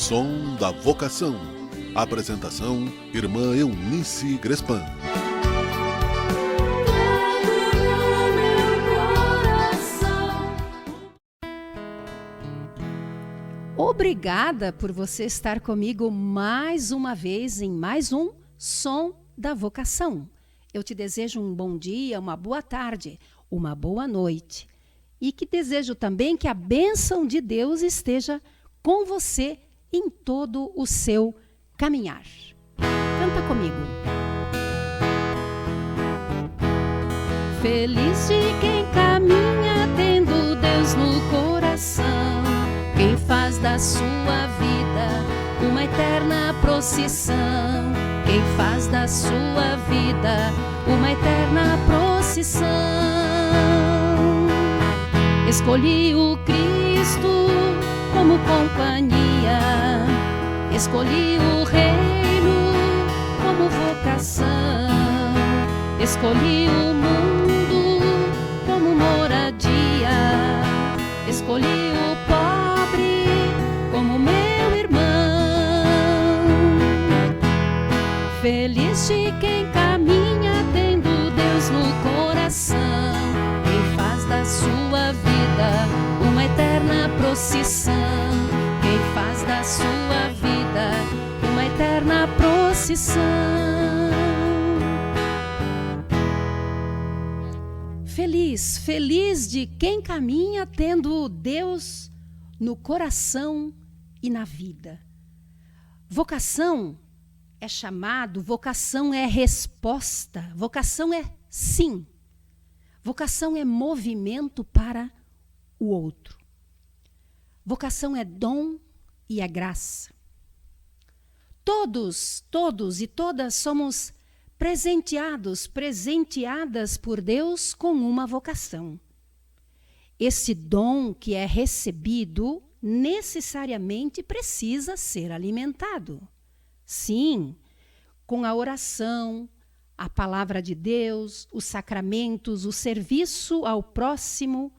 Som da Vocação. Apresentação, Irmã Eunice Grespan. Obrigada por você estar comigo mais uma vez em mais um Som da Vocação. Eu te desejo um bom dia, uma boa tarde, uma boa noite. E que desejo também que a bênção de Deus esteja com você em todo o seu caminhar. Canta comigo. Feliz de quem caminha tendo Deus no coração, quem faz da sua vida uma eterna procissão, quem faz da sua vida uma eterna procissão. Escolhi o Cristo como companhia, escolhi o reino como vocação, escolhi o mundo como moradia, escolhi o pobre como meu irmão. Feliz de quem caminha tendo Deus no coração, quem faz da sua vida uma eterna procissão, quem faz da sua vida uma eterna procissão. Feliz, feliz de quem caminha tendo Deus no coração e na vida. Vocação é chamado, vocação é resposta, vocação é sim. Vocação é movimento para o outro. Vocação é dom e é graça. Todos e todas somos presenteadas por Deus com uma vocação. Esse dom que é recebido necessariamente precisa ser alimentado. Sim, com a oração, a palavra de Deus, os sacramentos, o serviço ao próximo,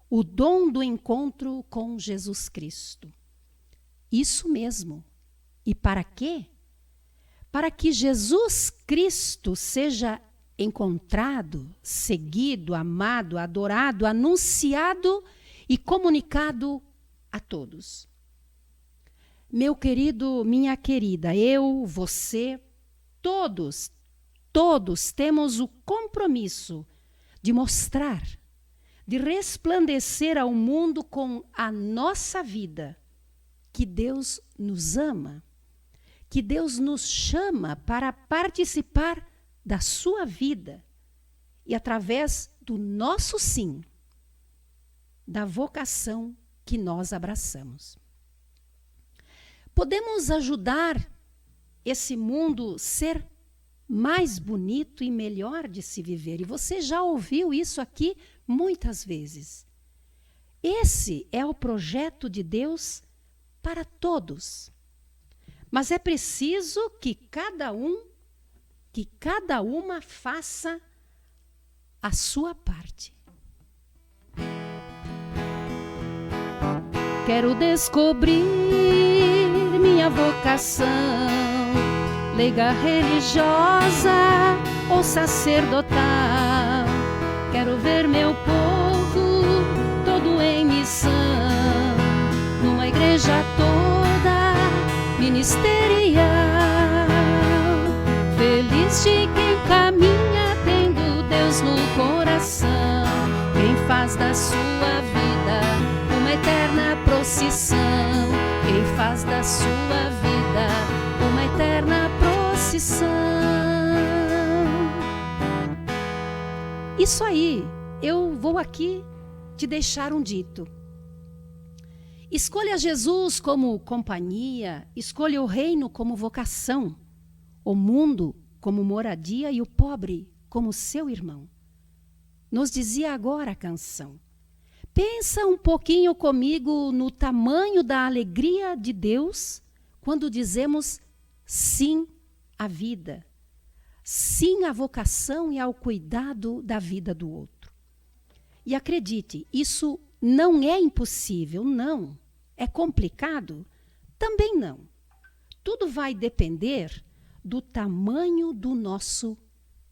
o dom do encontro com Jesus Cristo. Isso mesmo. E para quê? Para que Jesus Cristo seja encontrado, seguido, amado, adorado, anunciado e comunicado a todos. Meu querido, minha querida, eu, você, todos temos o compromisso de mostrar, de resplandecer ao mundo com a nossa vida que Deus nos ama, que Deus nos chama para participar da sua vida e através do nosso sim, da vocação que nós abraçamos. Podemos ajudar esse mundo a ser mais bonito e melhor de se viver. E você já ouviu isso aqui muitas vezes. Esse é o projeto de Deus para todos. Mas é preciso que cada uma faça a sua parte. Quero descobrir minha vocação, leiga religiosa ou sacerdotal. Quero ver meu povo todo em missão, numa igreja toda ministerial. Feliz de quem caminha tendo Deus no coração, quem faz da sua vida uma eterna procissão, quem faz da sua vida uma eterna procissão. Isso aí, eu vou aqui te deixar um dito. Escolha Jesus como companhia, escolha o reino como vocação, o mundo como moradia e o pobre como seu irmão. Nos dizia agora a canção. Pensa um pouquinho comigo no tamanho da alegria de Deus quando dizemos sim à vida, sim à vocação e ao cuidado da vida do outro. E acredite, isso não é impossível, não. É complicado? Também não. Tudo vai depender do tamanho do nosso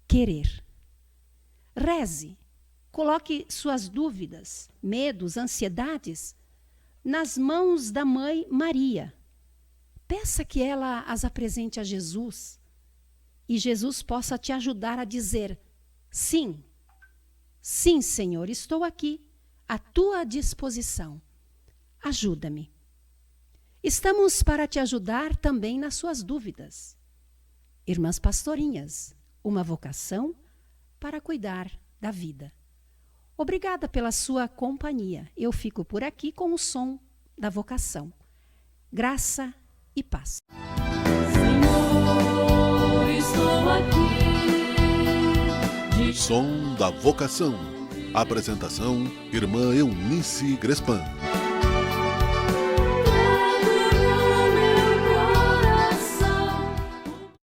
querer. Reze, coloque suas dúvidas, medos, ansiedades nas mãos da Mãe Maria. Peça que ela as apresente a Jesus e Jesus possa te ajudar a dizer: sim, sim, Senhor, estou aqui, à tua disposição. Ajuda-me. Estamos para te ajudar também nas suas dúvidas. Irmãs Pastorinhas, uma vocação para cuidar da vida. Obrigada pela sua companhia. Eu fico por aqui com o som da vocação. Graça e paz. Senhor, estou aqui. Som da Vocação. Apresentação: Irmã Eunice Grespan.